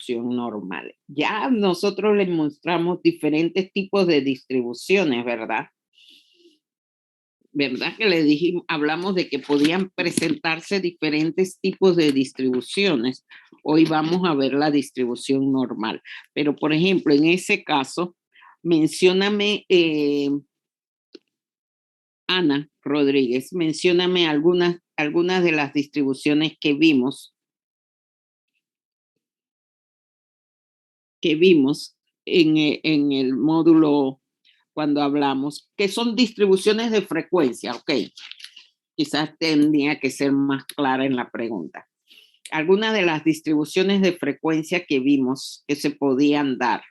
distribución normal. Ya nosotros les mostramos diferentes tipos de distribuciones, ¿verdad? ¿Verdad que le dijimos, hablamos de que podían presentarse diferentes tipos de distribuciones? Hoy vamos a ver la distribución normal. Pero, por ejemplo, en ese caso, mencióname, Ana Rodríguez, mencióname algunas de las distribuciones que vimos en el módulo cuando hablamos, que son distribuciones de frecuencia, ok. Quizás tendría que ser más clara en la pregunta. Algunas de las distribuciones de frecuencia que vimos que se podían dar.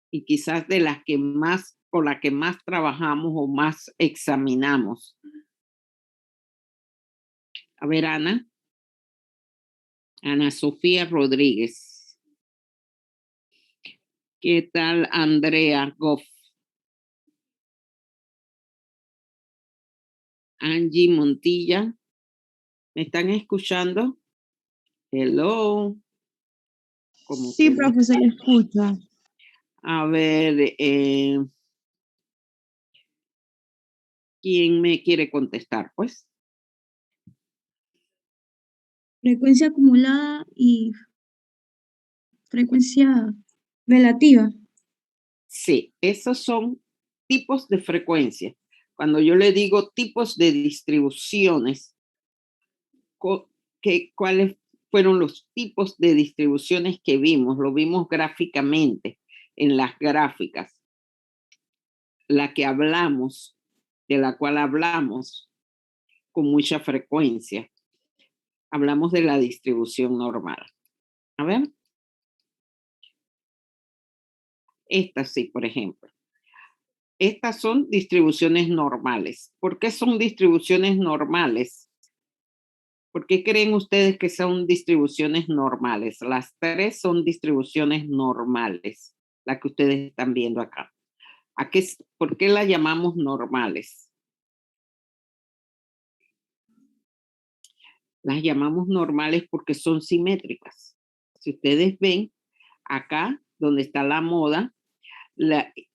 Y quizás de las que más, o la que más trabajamos o más examinamos. A ver, Ana. Ana Sofía Rodríguez. ¿Qué tal, Andrea Goff? Angie Montilla. ¿Me están escuchando? Hello. Como Sí, que no. profesor, escucha. A ver, ¿quién me quiere contestar? Pues. Frecuencia acumulada y frecuencia relativa. Sí, esos son tipos de frecuencia. Cuando yo le digo tipos de distribuciones, ¿cuáles fueron los tipos de distribuciones que vimos? Lo vimos gráficamente en las gráficas. La que hablamos, de la cual hablamos con mucha frecuencia. Hablamos de la distribución normal. A ver. Estas sí, por ejemplo. Estas son distribuciones normales. ¿Por qué son distribuciones normales? ¿Por qué creen ustedes que son distribuciones normales? Las tres son distribuciones normales, la que ustedes están viendo acá. ¿Por qué las llamamos normales? Las llamamos normales porque son simétricas. Si ustedes ven acá, donde está la moda,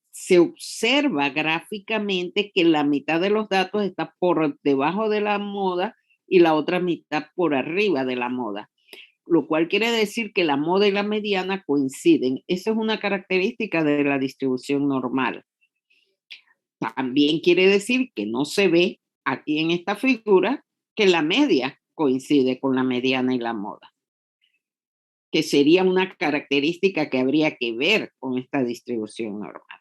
se observa gráficamente que la mitad de los datos está por debajo de la moda y la otra mitad por arriba de la moda, lo cual quiere decir que la moda y la mediana coinciden. Esa es una característica de la distribución normal. También quiere decir que no se ve aquí en esta figura que la media coincide con la mediana y la moda, que sería una característica que habría que ver con esta distribución normal.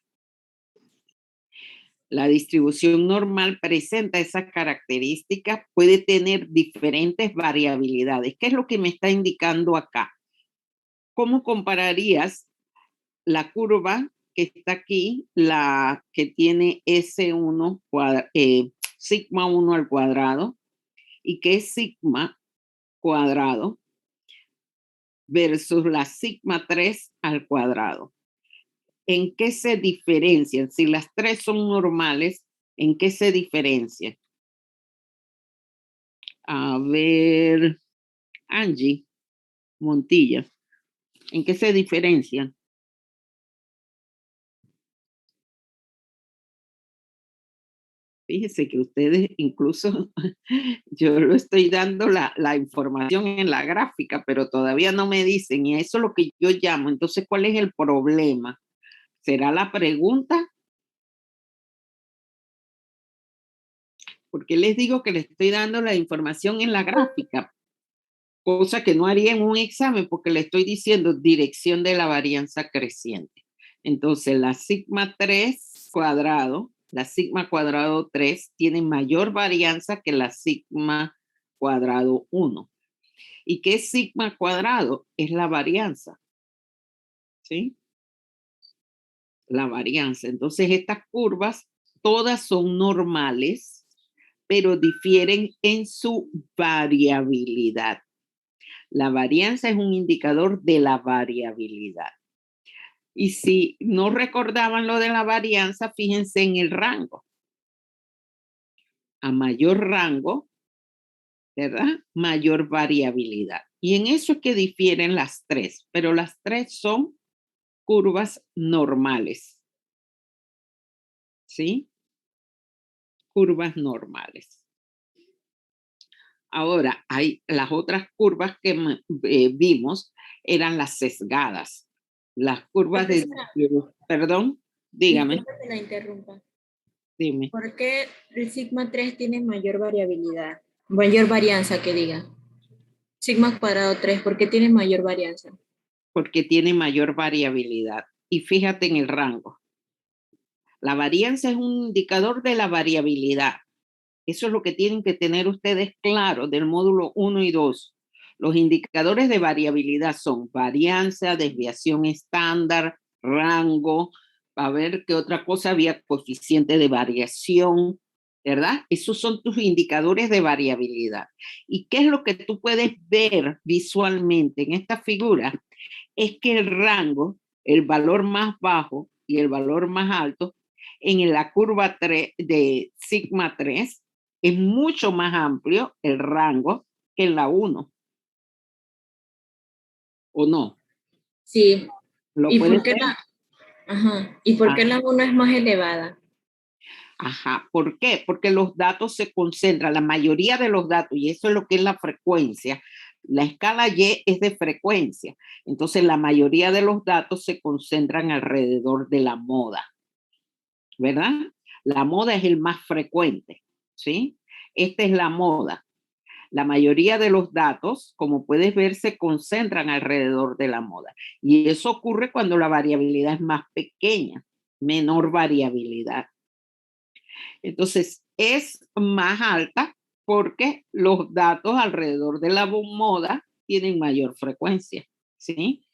La distribución normal presenta esas características, puede tener diferentes variabilidades. ¿Qué es lo que me está indicando acá? ¿Cómo compararías la curva que está aquí, la que tiene S1, sigma 1 al cuadrado, y que es sigma cuadrado, versus la sigma 3 al cuadrado? ¿En qué se diferencian? Si las tres son normales, ¿en qué se diferencian? A ver, Angie Montilla, ¿en qué se diferencian? Fíjese que ustedes incluso, yo lo estoy dando la información en la gráfica, pero todavía no me dicen, y eso es lo que yo llamo. Entonces, ¿cuál es el problema? ¿Será la pregunta? Porque les digo que les estoy dando la información en la gráfica, cosa que no haría en un examen, porque le estoy diciendo dirección de la varianza creciente. Entonces, la sigma 3 cuadrado, la sigma cuadrado 3 tiene mayor varianza que la sigma cuadrado 1. ¿Y qué es sigma cuadrado? Es la varianza. ¿Sí? La varianza. Entonces, estas curvas todas son normales, pero difieren en su variabilidad. La varianza es un indicador de la variabilidad. Y si no recordaban lo de la varianza, fíjense en el rango. A mayor rango, ¿verdad? Mayor variabilidad. Y en eso es que difieren las tres, pero las tres son curvas normales, ¿sí? Curvas normales. Ahora, hay las otras curvas que vimos eran las sesgadas. Las curvas de... Profesora, Perdón, dígame, disculpe que la interrumpa. dime. ¿Por qué el sigma 3 tiene mayor variabilidad? Mayor varianza, que diga. Sigma cuadrado 3, ¿por qué tiene mayor varianza? Porque tiene mayor variabilidad. Y fíjate en el rango. La varianza es un indicador de la variabilidad. Eso es lo que tienen que tener ustedes claro del módulo 1 y 2. Los indicadores de variabilidad son varianza, desviación estándar, rango, a ver qué otra cosa había, coeficiente de variación, ¿verdad? Esos son tus indicadores de variabilidad. ¿Y qué es lo que tú puedes ver visualmente en esta figura? Es que el rango, el valor más bajo y el valor más alto, en la curva 3 de sigma 3, es mucho más amplio el rango que en la 1. ¿O no? Sí. ¿Lo ¿Y puedes por qué ver? la, ajá. ¿Y por qué la 1 es más elevada? Ajá. ¿Por qué? Porque los datos se concentran, la mayoría de los datos, y eso es lo que es la frecuencia. La escala Y es de frecuencia. Entonces, la mayoría de los datos se concentran alrededor de la moda, ¿verdad? La moda es el más frecuente, ¿sí? Esta es la moda. La mayoría de los datos, como puedes ver, se concentran alrededor de la moda. Y eso ocurre cuando la variabilidad es más pequeña, menor variabilidad. Entonces, es más alta porque los datos alrededor de la moda tienen mayor frecuencia, ¿sí?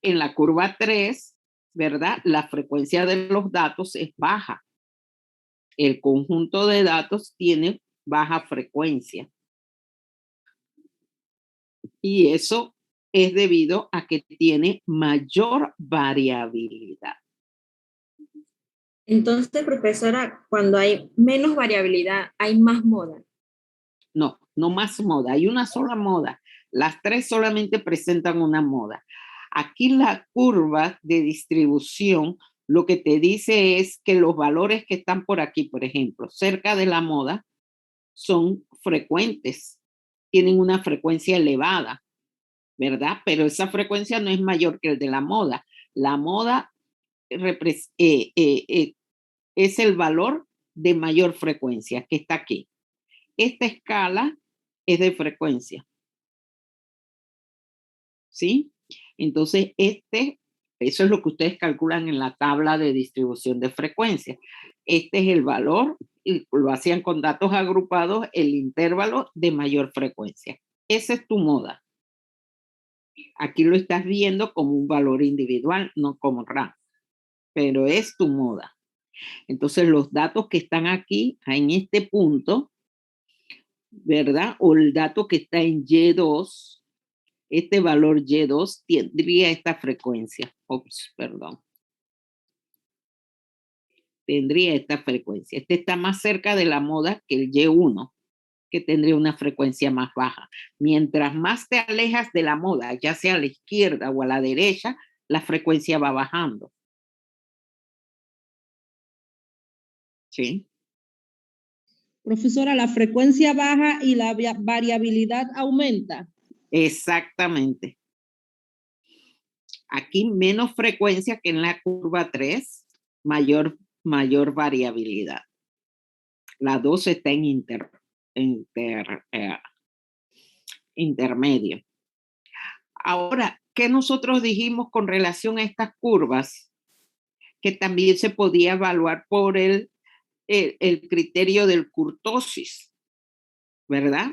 En la curva 3, ¿verdad? La frecuencia de los datos es baja. El conjunto de datos tiene baja frecuencia. Y eso es debido a que tiene mayor variabilidad. Entonces, profesora, cuando hay menos variabilidad, hay más moda. No, no más moda, hay una sola moda. Las tres solamente presentan una moda. Aquí la curva de distribución lo que te dice es que los valores que están por aquí, por ejemplo, cerca de la moda, son frecuentes, tienen una frecuencia elevada, ¿verdad? Pero esa frecuencia no es mayor que el de la moda. La moda es el valor de mayor frecuencia que está aquí. Esta escala es de frecuencia, ¿sí? Entonces, eso es lo que ustedes calculan en la tabla de distribución de frecuencia. Este es el valor, y lo hacían con datos agrupados, el intervalo de mayor frecuencia. Esa es tu moda. Aquí lo estás viendo como un valor individual, no como rango, pero es tu moda. Entonces, los datos que están aquí, en este punto, ¿verdad? O el dato que está en Y2, este valor Y2 tendría esta frecuencia. Ups, perdón. Tendría esta frecuencia. Este está más cerca de la moda que el Y1, que tendría una frecuencia más baja. Mientras más te alejas de la moda, ya sea a la izquierda o a la derecha, la frecuencia va bajando. ¿Sí? Profesora, la frecuencia baja y la variabilidad aumenta. Exactamente. Aquí menos frecuencia que en la curva 3, mayor variabilidad. La 2 está en intermedio. Ahora, ¿qué nosotros dijimos con relación a estas curvas? Que también se podía evaluar por el criterio del kurtosis, ¿verdad?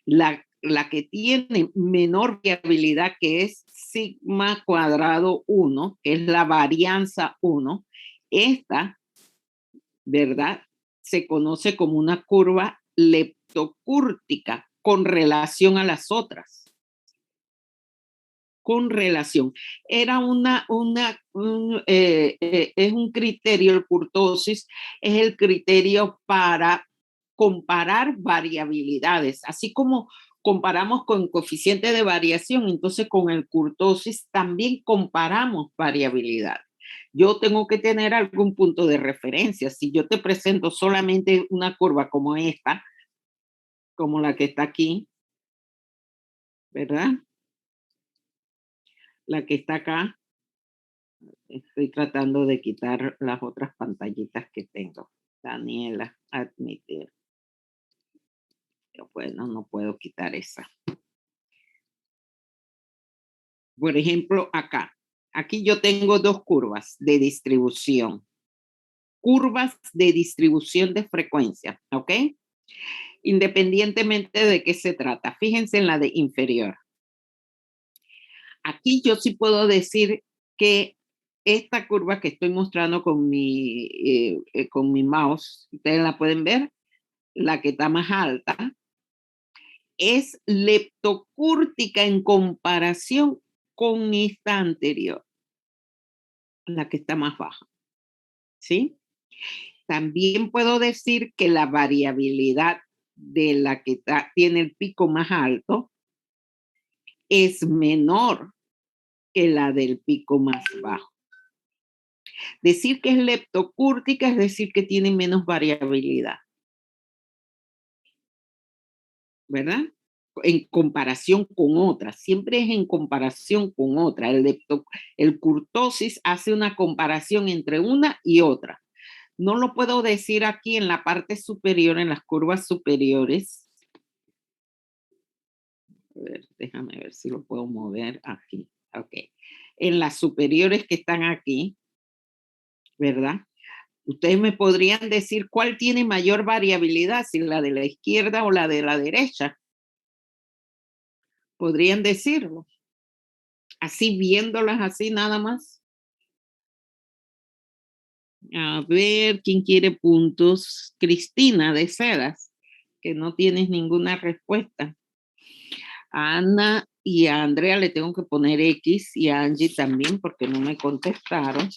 La que tiene menor variabilidad, que es sigma cuadrado 1, que es la varianza 1, esta, ¿verdad? Se conoce como una curva leptocúrtica con relación a las otras. Con relación. Era es un criterio, el kurtosis es el criterio para comparar variabilidades, así como comparamos con coeficiente de variación, entonces con el kurtosis también comparamos variabilidad. Yo tengo que tener algún punto de referencia. Si yo te presento solamente una curva como esta, como la que está aquí, ¿verdad? La que está acá. Estoy tratando de quitar las otras pantallitas que tengo. Daniela, admitir. Pero bueno, no puedo quitar esa. Por ejemplo, acá. Aquí yo tengo dos curvas de distribución. Curvas de distribución de frecuencia, ¿ok? Independientemente de qué se trata. Fíjense en la de inferior. Aquí yo sí puedo decir que esta curva que estoy mostrando con mi mouse, ustedes la pueden ver, la que está más alta, es leptocúrtica en comparación con esta anterior, la que está más baja. ¿Sí? También puedo decir que la variabilidad de la que tiene el pico más alto es menor que la del pico más bajo. Decir que es leptocúrtica es decir que tiene menos variabilidad. ¿Verdad? En comparación con otra, siempre es en comparación con otra. El kurtosis hace una comparación entre una y otra. No lo puedo decir aquí en la parte superior, en las curvas superiores. A ver, déjame ver si lo puedo mover aquí. Ok. En las superiores que están aquí, ¿verdad? Ustedes me podrían decir cuál tiene mayor variabilidad, si la de la izquierda o la de la derecha. Podrían decirlo. Así viéndolas así nada más. A ver, ¿quién quiere puntos? Cristina de Sedas, que no tienes ninguna respuesta. A Ana y a Andrea le tengo que poner X y a Angie también porque no me contestaron.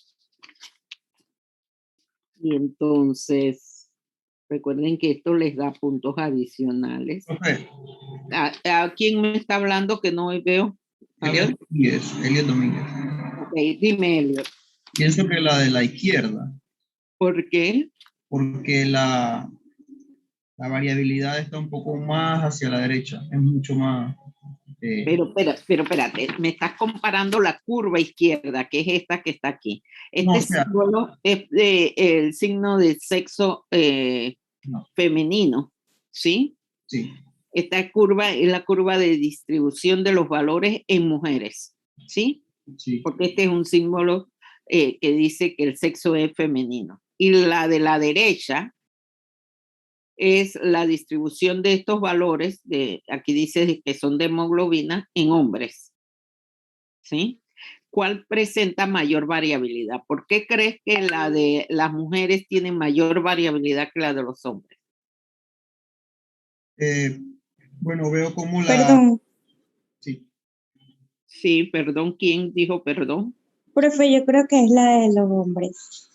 Y entonces, recuerden que esto les da puntos adicionales. Profe, ¿A quién me está hablando que no veo? A ver. Eliot Domínguez. Ok, dime, Eliot. Pienso que la de la izquierda, ¿Por qué? porque la variabilidad está un poco más hacia la derecha, es mucho más... Pero espérate, me estás comparando la curva izquierda, que es esta que está aquí. Este No, o sea, símbolo es el signo del sexo no, femenino, ¿sí? sí, Esta curva es la curva de distribución de los valores en mujeres, ¿sí? sí. Porque este es un símbolo que dice que el sexo es femenino. Y la de la derecha es la distribución de estos valores, aquí dice que son de hemoglobina, en hombres. ¿Sí? ¿Cuál presenta mayor variabilidad? ¿Por qué crees que la de las mujeres tiene mayor variabilidad que la de los hombres? Bueno, veo como la... Perdón, Sí. Sí, perdón, ¿quién dijo perdón? profe, yo creo que es la de los hombres.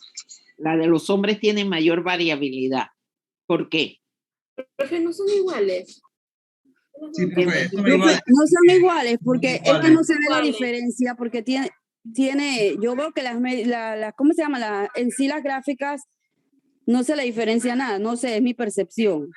La de los hombres tiene mayor variabilidad. ¿Por qué? Profe, no son iguales. Sí, profe, eso me iba a Profe, decir. no son iguales porque es que Iguales. no se ve la Iguales. diferencia porque yo veo que ¿cómo se llama? En sí las gráficas no se le diferencia nada, no sé, es mi percepción.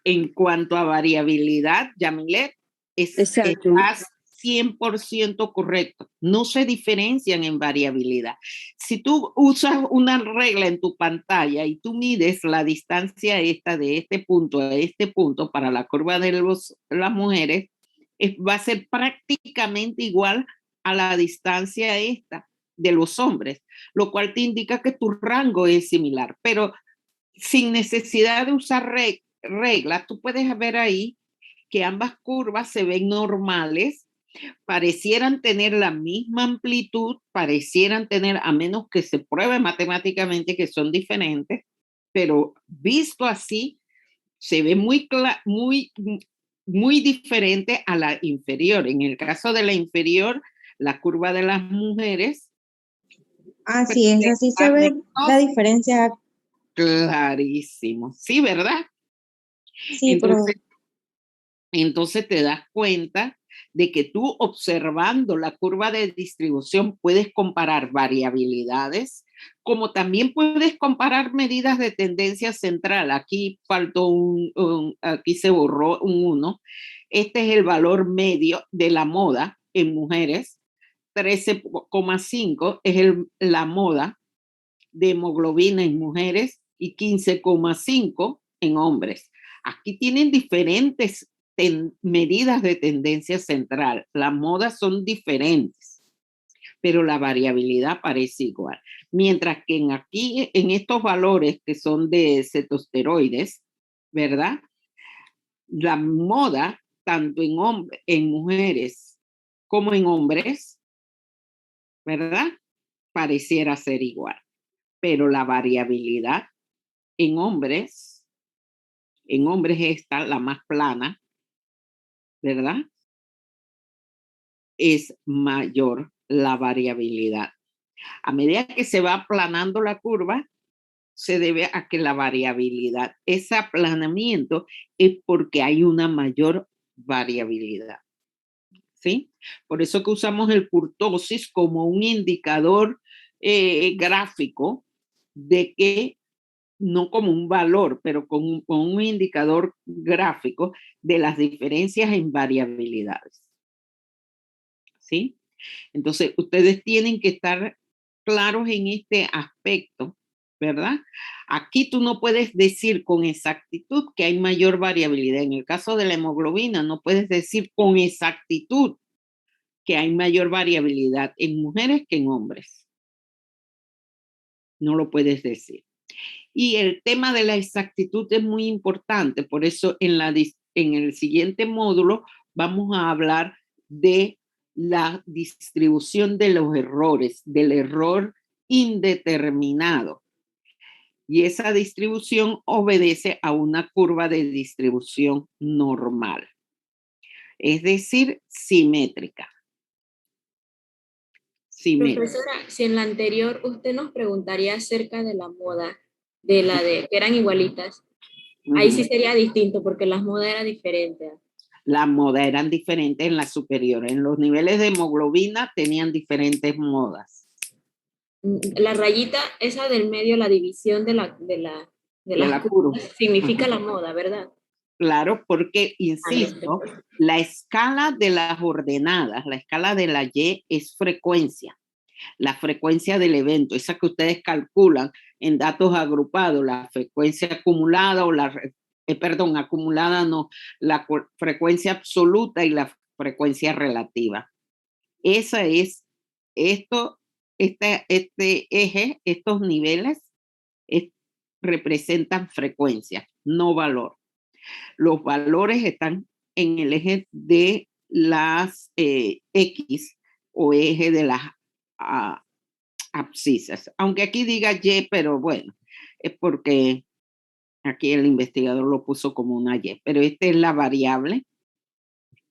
En cuanto a variabilidad, Yamilet, Exacto. estás 100% correcto. No se diferencian en variabilidad. Si tú usas una regla en tu pantalla y tú mides la distancia esta de este punto a este punto para la curva de las mujeres, va a ser prácticamente igual a la distancia esta de los hombres, lo cual te indica que tu rango es similar, pero sin necesidad de usar reglas, tú puedes ver ahí que ambas curvas se ven normales, parecieran tener la misma amplitud, parecieran tener, a menos que se pruebe matemáticamente que son diferentes, pero visto así, se ve muy diferente a la inferior. En el caso de la inferior, la curva de las mujeres. Así es, así se ve la diferencia. Clarísimo. Sí, ¿verdad? Sí, pero Entonces te das cuenta de que tú observando la curva de distribución puedes comparar variabilidades, como también puedes comparar medidas de tendencia central. Aquí faltó aquí se borró un 1. Este es el valor medio de la moda en mujeres. 13,5 es la moda de hemoglobina en mujeres y 15,5 en hombres. Aquí tienen diferentes medidas de tendencia central. Las modas son diferentes, pero la variabilidad parece igual. Mientras que aquí, en estos valores que son de cetosteroides, ¿verdad? La moda, tanto en mujeres como en hombres, ¿verdad? Pareciera ser igual. Pero la variabilidad en hombres esta, la más plana, ¿verdad? Es mayor la variabilidad. A medida que se va aplanando la curva, se debe a que la variabilidad, ese aplanamiento es porque hay una mayor variabilidad. ¿Sí? Por eso que usamos el kurtosis como un indicador gráfico de que, no como un valor, pero con un indicador gráfico de las diferencias en variabilidades. ¿Sí? Entonces, ustedes tienen que estar claros en este aspecto, ¿verdad? Aquí tú no puedes decir con exactitud que hay mayor variabilidad. En el caso de la hemoglobina, no puedes decir con exactitud que hay mayor variabilidad en mujeres que en hombres. No lo puedes decir. Y el tema de la exactitud es muy importante, por eso en el siguiente módulo vamos a hablar de la distribución de los errores, del error indeterminado. Y esa distribución obedece a una curva de distribución normal, es decir, simétrica. Profesora, si en la anterior usted nos preguntaría acerca de la moda, de que eran igualitas, ahí sí sería distinto porque las modas eran diferentes. Las modas eran diferentes en las superiores. En los niveles de hemoglobina tenían diferentes modas. La rayita, esa del medio, la división de la curva, significa la moda, ¿verdad? Claro, porque, insisto, la escala de las ordenadas, la escala de la Y es frecuencia. La frecuencia del evento, esa que ustedes calculan en datos agrupados, la frecuencia acumulada o acumulada no, la frecuencia absoluta y la frecuencia relativa. Esa es, este eje, estos niveles representan frecuencia, no valor. Los valores están en el eje de las X o eje de las abscisas. Aunque aquí diga Y, pero bueno, es porque aquí el investigador lo puso como una Y, pero esta es la variable,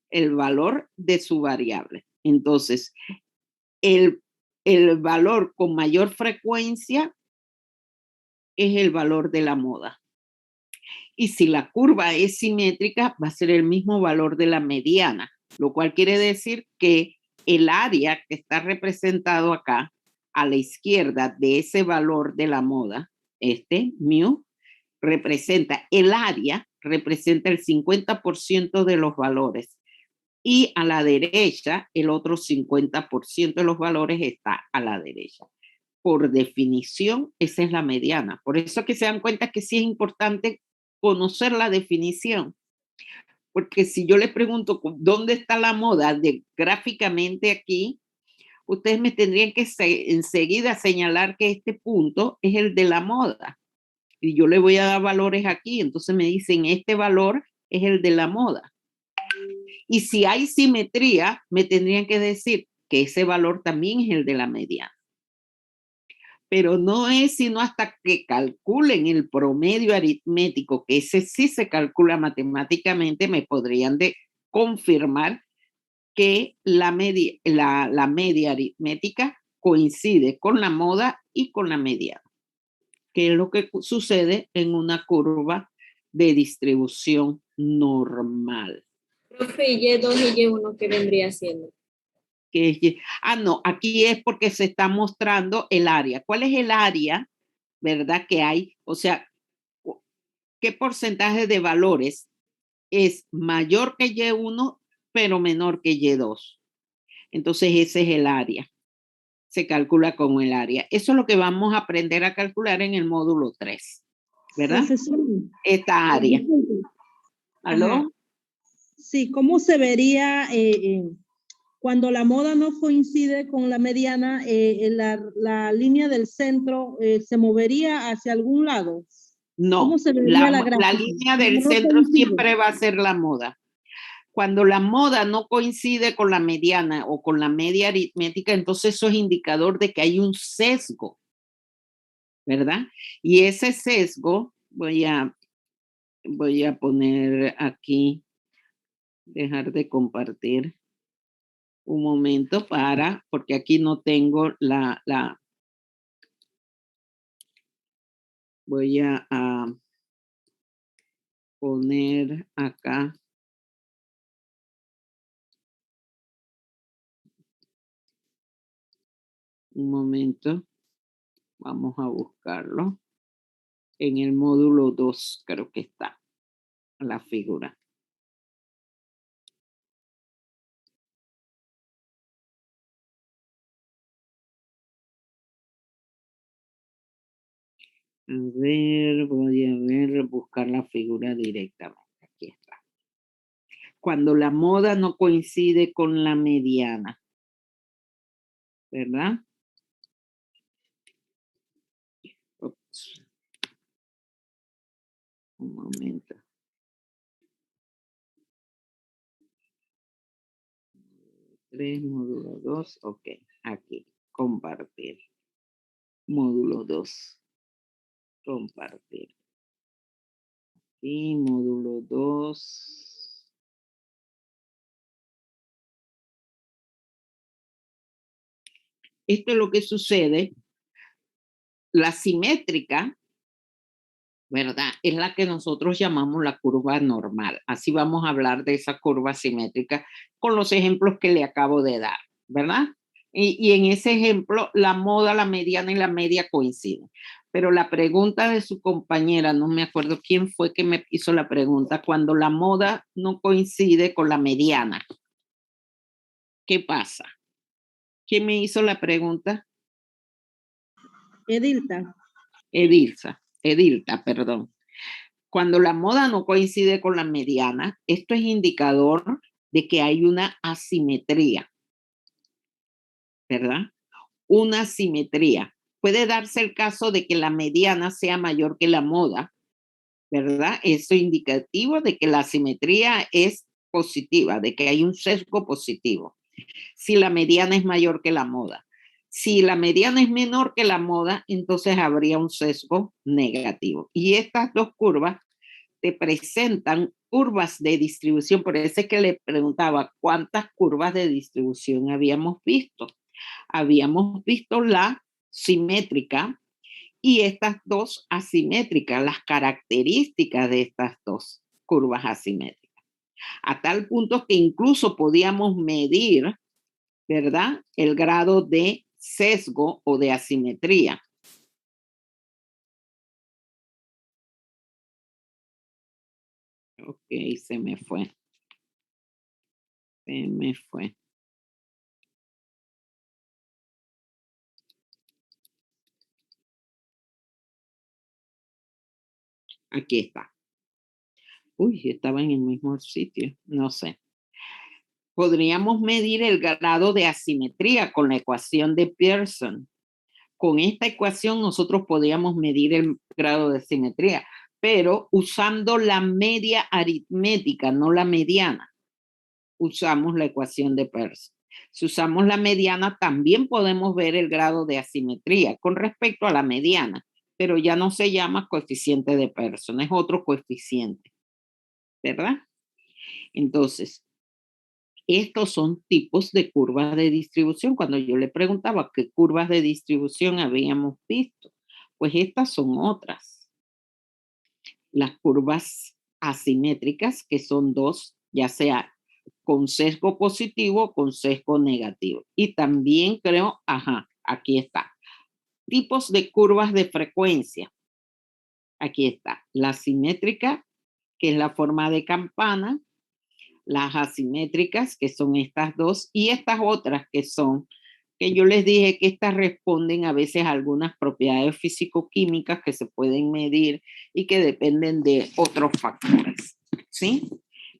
el valor de su variable. Entonces, el valor con mayor frecuencia es el valor de la moda. Y si la curva es simétrica, va a ser el mismo valor de la mediana, lo cual quiere decir que el área que está representado acá a la izquierda de ese valor de la moda, mu, representa el área, representa el 50% de los valores. Y a la derecha, el otro 50% de los valores está a la derecha. Por definición, esa es la mediana. Por eso que se dan cuenta que sí es importante conocer la definición. Porque si yo les pregunto dónde está la moda gráficamente aquí, ustedes me tendrían que enseguida señalar que este punto es el de la moda. Y yo le voy a dar valores aquí, entonces me dicen este valor es el de la moda. Y si hay simetría, me tendrían que decir que ese valor también es el de la mediana. Pero no es sino hasta que calculen el promedio aritmético, que ese sí se calcula matemáticamente, me podrían confirmar que la media aritmética coincide con la moda y con la mediana, que es lo que sucede en una curva de distribución normal. Profe, ¿y Y2 y Y1 qué vendría siendo? No, aquí es porque se está mostrando el área. ¿Cuál es el área, verdad, que hay? O sea, ¿qué porcentaje de valores es mayor que Y1, pero menor que Y2? Entonces, ese es el área. Se calcula con el área. Eso es lo que vamos a aprender a calcular en el módulo 3, ¿verdad? Profesor, Esta área. ¿Aló? ajá. Sí, ¿cómo se vería cuando la moda no coincide con la mediana, la línea del centro se movería hacia algún lado? No, ¿Cómo se vería la la gráfica? línea del No centro coincide. siempre va a ser la moda. Cuando la moda no coincide con la mediana o con la media aritmética, entonces eso es indicador de que hay un sesgo, ¿verdad? Y ese sesgo, voy a poner aquí, dejar de compartir un momento porque aquí no tengo voy a poner acá. Un momento. Vamos a buscarlo. En el módulo 2 creo que está la figura. A ver, voy a buscar la figura directamente. Aquí está. Cuando la moda no coincide con la mediana, ¿verdad? Ups. Un momento. 3, módulo 2, ok. Aquí, compartir. Módulo 2. Compartir. Y módulo 2. Esto es lo que sucede. La simétrica, ¿verdad? Es la que nosotros llamamos la curva normal. Así vamos a hablar de esa curva simétrica con los ejemplos que le acabo de dar, ¿verdad? Y en ese ejemplo, la moda, la mediana y la media coinciden. Pero la pregunta de su compañera, no me acuerdo quién fue que me hizo la pregunta, cuando la moda no coincide con la mediana, ¿qué pasa? ¿Quién me hizo la pregunta? Edilta. Edilta, perdón. Cuando la moda no coincide con la mediana, esto es indicador de que hay una asimetría, ¿verdad? Una asimetría. Puede darse el caso de que la mediana sea mayor que la moda, ¿verdad? Eso es indicativo de que la asimetría es positiva, de que hay un sesgo positivo. Si la mediana es mayor que la moda. Si la mediana es menor que la moda, entonces habría un sesgo negativo. Y estas dos curvas te presentan curvas de distribución. Por eso es que le preguntaba cuántas curvas de distribución habíamos visto. Habíamos visto la simétrica y estas dos asimétricas, las características de estas dos curvas asimétricas. A tal punto que incluso podíamos medir, ¿verdad?, el grado de sesgo o de asimetría. Ok, se me fue. Se me fue. Aquí está. Uy, estaba en el mismo sitio. No sé. Podríamos medir el grado de asimetría con la ecuación de Pearson. Con esta ecuación nosotros podríamos medir el grado de simetría, pero usando la media aritmética, no la mediana. Usamos la ecuación de Pearson. Si usamos la mediana, también podemos ver el grado de asimetría con respecto a la mediana, pero ya no se llama coeficiente de Pearson, es otro coeficiente, ¿verdad? Entonces, estos son tipos de curvas de distribución. Cuando yo le preguntaba qué curvas de distribución habíamos visto, pues estas son otras. las curvas asimétricas, que son dos, ya sea con sesgo positivo o con sesgo negativo. Y también creo, aquí está, tipos de curvas de frecuencia. Aquí está, la simétrica, que es la forma de campana, las asimétricas, que son estas dos, y estas otras que son, que yo les dije que estas responden a veces a algunas propiedades físico-químicas que se pueden medir y que dependen de otros factores, ¿sí?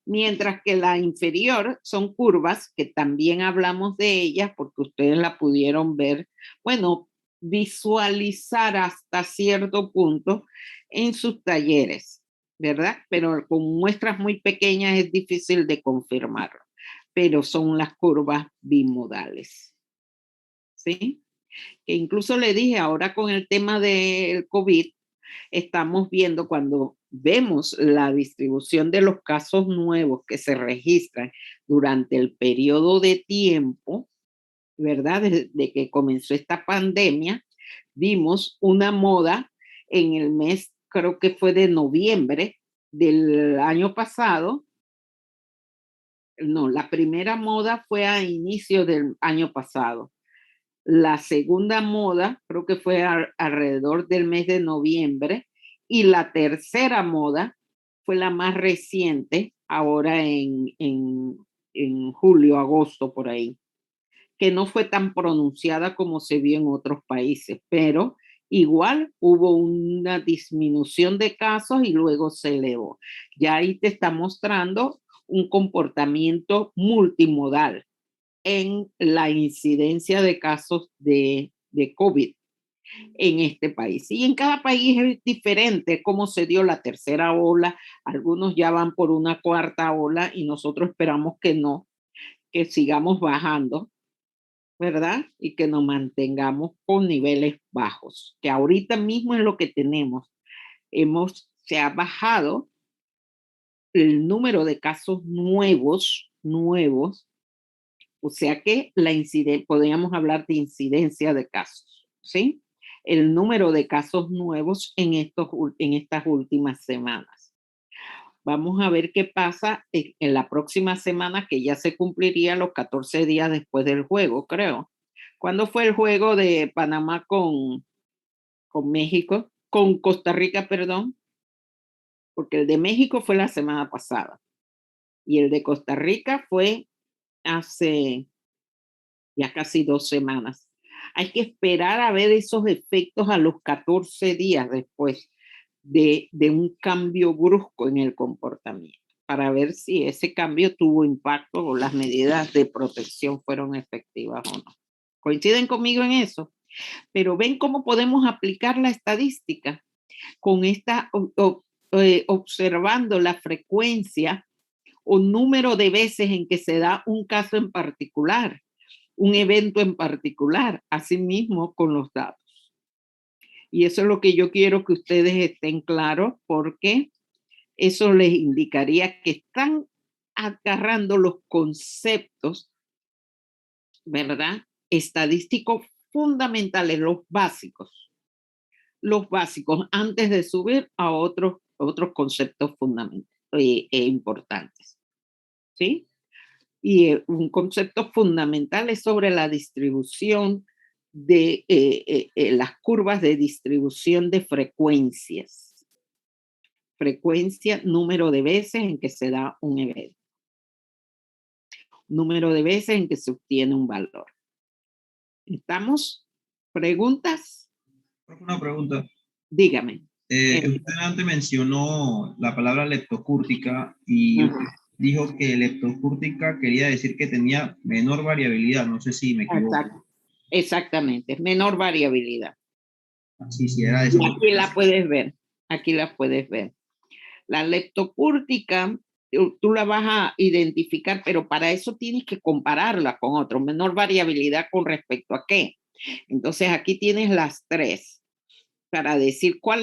Mientras que la inferior son curvas, que también hablamos de ellas, porque ustedes la pudieron ver, bueno, visualizar hasta cierto punto en sus talleres, ¿verdad? Pero con muestras muy pequeñas es difícil de confirmarlo, pero son las curvas bimodales, ¿sí? Que incluso le dije, ahora con el tema del COVID, estamos viendo cuando vemos la distribución de los casos nuevos que se registran durante el periodo de tiempo, ¿verdad? Desde que comenzó esta pandemia, vimos una moda en el mes, creo que fue de noviembre del año pasado. No, la primera moda fue a inicio del año pasado. La segunda moda creo que fue alrededor del mes de noviembre y la tercera moda fue la más reciente, ahora en julio, agosto, por ahí, que no fue tan pronunciada como se vio en otros países, pero igual hubo una disminución de casos y luego se elevó. Ya ahí te está mostrando un comportamiento multimodal en la incidencia de casos de COVID en este país. Y en cada país es diferente cómo se dio la tercera ola. Algunos ya van por una cuarta ola y nosotros esperamos que no, que sigamos bajando, ¿verdad? Y que nos mantengamos con niveles bajos, que ahorita mismo es lo que tenemos. Se ha bajado el número de casos nuevos, o sea que podríamos hablar de incidencia de casos, ¿sí? El número de casos nuevos en estas últimas semanas. Vamos a ver qué pasa en la próxima semana, que ya se cumpliría los 14 días después del juego, creo. ¿Cuándo fue el juego de Panamá con México? Con Costa Rica, perdón. Porque el de México fue la semana pasada. Y el de Costa Rica fue hace ya casi 2 semanas. Hay que esperar a ver esos efectos a los 14 días después de un cambio brusco en el comportamiento, para ver si ese cambio tuvo impacto o las medidas de protección fueron efectivas o no. ¿Coinciden conmigo en eso? Pero ven cómo podemos aplicar la estadística con observando la frecuencia o número de veces en que se da un caso en particular, un evento en particular, asimismo con los datos. Y eso es lo que yo quiero que ustedes estén claros, porque eso les indicaría que están agarrando los conceptos, ¿verdad? Estadísticos fundamentales, los básicos, antes de subir a otros conceptos fundamentales e importantes, ¿sí? Y un concepto fundamental es sobre la distribución de las curvas de distribución de frecuencias. Frecuencia, número de veces en que se da un evento. Número de veces en que se obtiene un valor. ¿Estamos? ¿Preguntas? Una pregunta. Dígame. Usted antes mencionó la palabra leptocúrtica y dijo que leptocúrtica quería decir que tenía menor variabilidad. No sé si me equivoco. Exactamente, menor variabilidad. Sí, sí, era eso. Aquí la puedes ver. Aquí la puedes ver. La leptocúrtica, tú la vas a identificar, pero para eso tienes que compararla con otro. Menor variabilidad con respecto a qué. Entonces aquí tienes las tres para decir cuál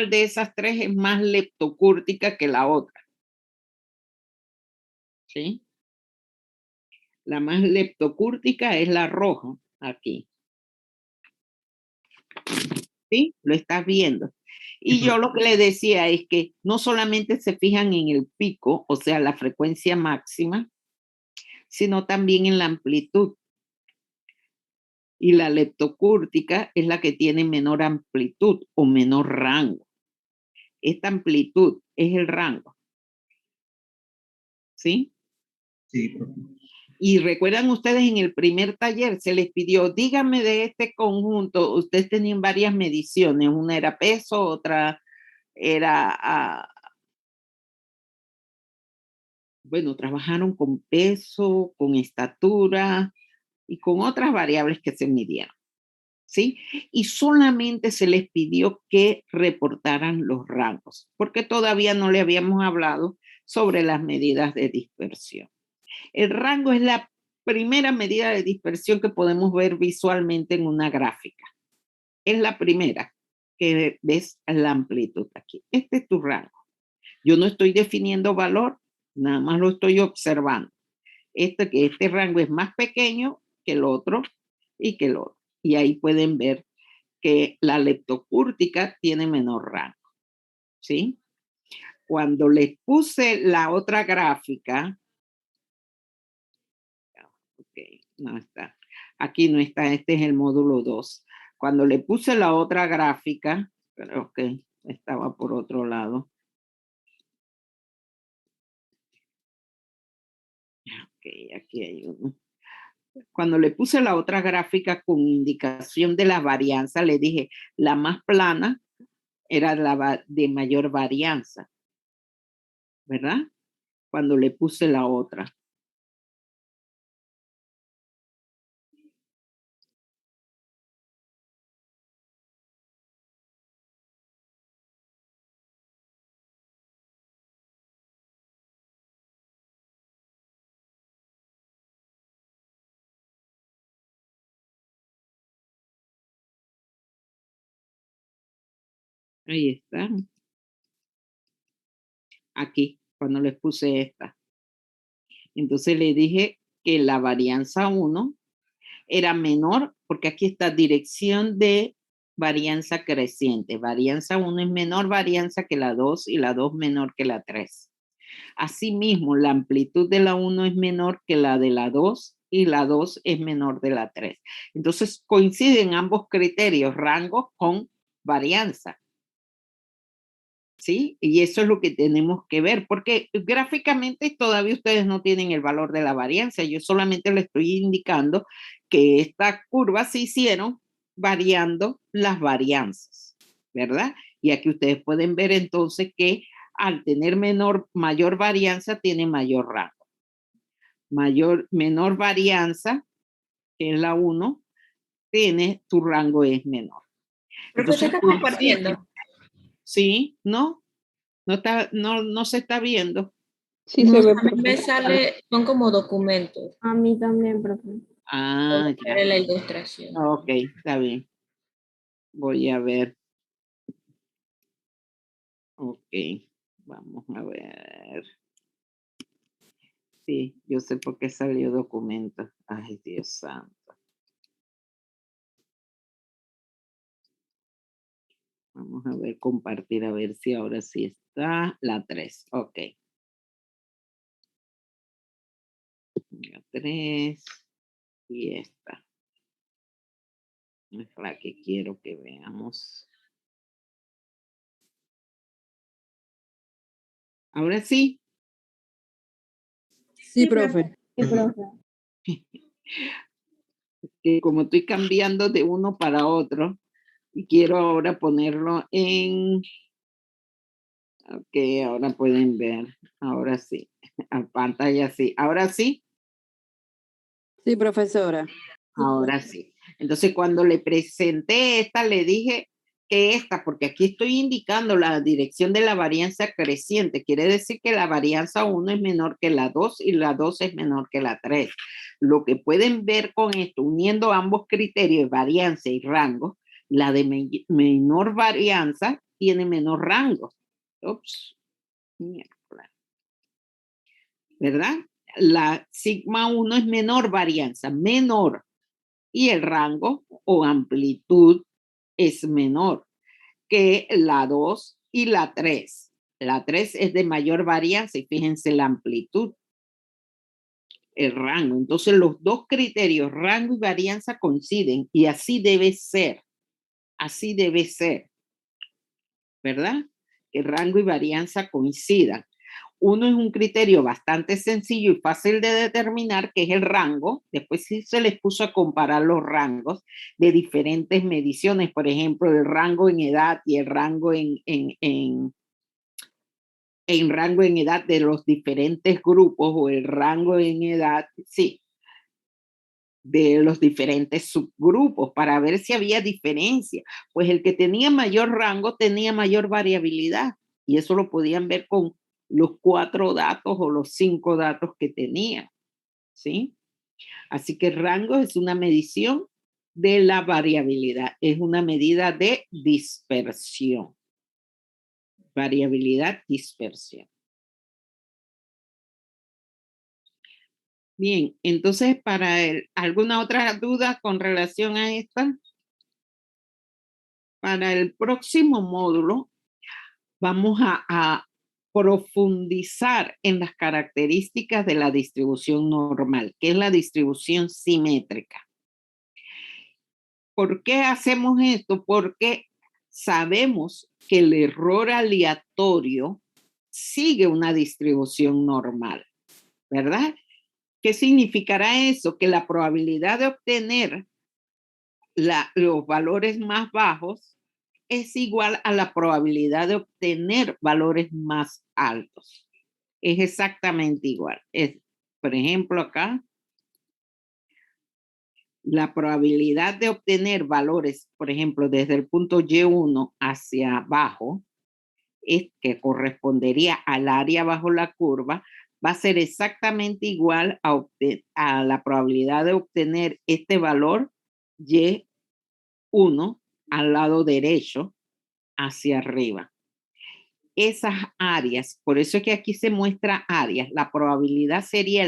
de esas tres es más leptocúrtica que la otra. ¿Sí? La más leptocúrtica es la roja, aquí. ¿Sí? Lo estás viendo. Y yo lo que le decía es que no solamente se fijan en el pico, o sea, la frecuencia máxima, sino también en la amplitud. Y la leptocúrtica es la que tiene menor amplitud o menor rango. Esta amplitud es el rango. ¿Sí? Sí, profe. Y recuerdan ustedes en el primer taller se les pidió, díganme de este conjunto, ustedes tenían varias mediciones, una era peso, otra era, bueno, trabajaron con peso, con estatura y con otras variables que se midieron, ¿sí? Y solamente se les pidió que reportaran los rangos, porque todavía no le habíamos hablado sobre las medidas de dispersión. El rango es la primera medida de dispersión que podemos ver visualmente en una gráfica. Es la primera que ves la amplitud aquí. Este es tu rango. Yo no estoy definiendo valor, nada más lo estoy observando. Este rango es más pequeño que el otro y que el otro. Y ahí pueden ver que la leptocúrtica tiene menor rango. ¿Sí? Cuando les puse la otra gráfica, ok, no está. Aquí no está, este es el módulo 2. Cuando le puse la otra gráfica, creo que estaba por otro lado. Ok, aquí hay uno. Cuando le puse la otra gráfica con indicación de la varianza, le dije, la más plana era la de mayor varianza, ¿verdad? Cuando le puse la otra. Ahí está. Aquí, cuando les puse esta. Entonces le dije que la varianza 1 era menor, porque aquí está dirección de varianza creciente. Varianza 1 es menor varianza que la 2 y la 2 menor que la 3. Asimismo, la amplitud de la 1 es menor que la de la 2 y la 2 es menor de la 3. Entonces coinciden ambos criterios, rango con varianza. ¿Sí? Y eso es lo que tenemos que ver, porque gráficamente todavía ustedes no tienen el valor de la varianza. Yo solamente les estoy indicando que estas curvas se hicieron variando las varianzas, ¿verdad? Y aquí ustedes pueden ver entonces que al tener mayor varianza tiene mayor rango. Menor varianza, que es la 1, tu rango es menor. Pero se está compartiendo. Sí, ¿no? No se está viendo. Sí, se ve. A mí me sale, son como documentos. A mí también, profe. Ah, ya. La ilustración. Ok, está bien. Voy a ver. Ok, vamos a ver. Sí, yo sé por qué salió documento. Ay, Dios santo. Vamos a ver, compartir, a ver si ahora sí está la 3. Ok. La 3 y esta. Es la que quiero que veamos. Ahora sí. Sí, profe. Sí, profe. Que como estoy cambiando de uno para otro y quiero ahora ponerlo en... Ok, ahora pueden ver. Ahora sí. A pantalla sí. Ahora sí. Sí, profesora. Ahora sí. Entonces, cuando le presenté esta, le dije que esta, porque aquí estoy indicando la dirección de la varianza creciente, quiere decir que la varianza 1 es menor que la 2 y la 2 es menor que la 3. Lo que pueden ver con esto, uniendo ambos criterios, varianza y rango, la de menor varianza tiene menor rango. Ups. ¿Verdad? La sigma 1 es menor varianza, menor. Y el rango o amplitud es menor. que la 2 y la 3. La 3 es de mayor varianza y fíjense la amplitud, el rango. Entonces los dos criterios, rango y varianza, coinciden y así debe ser. Así debe ser, ¿verdad? Que rango y varianza coincidan. Uno es un criterio bastante sencillo y fácil de determinar, que es el rango. Después sí se les puso a comparar los rangos de diferentes mediciones, por ejemplo, el rango en edad y el rango en rango en edad de los diferentes grupos, o el rango en edad, sí, de los diferentes subgrupos, para ver si había diferencia. Pues el que tenía mayor rango tenía mayor variabilidad, y eso lo podían ver con los 4 datos o los 5 datos que tenía, ¿sí? Así que el rango es una medición de la variabilidad, es una medida de dispersión. Variabilidad, dispersión. Bien, entonces, ¿alguna otra duda con relación a esta? Para el próximo módulo vamos a profundizar en las características de la distribución normal, que es la distribución simétrica. ¿Por qué hacemos esto? Porque sabemos que el error aleatorio sigue una distribución normal, ¿verdad? ¿Qué significará eso? Que la probabilidad de obtener los valores más bajos es igual a la probabilidad de obtener valores más altos. Es exactamente igual. Por ejemplo, acá, la probabilidad de obtener valores, por ejemplo, desde el punto Y1 hacia abajo, que correspondería al área bajo la curva, va a ser exactamente igual a la probabilidad de obtener este valor Y1 al lado derecho hacia arriba. Esas áreas, por eso es que aquí se muestra áreas, la probabilidad sería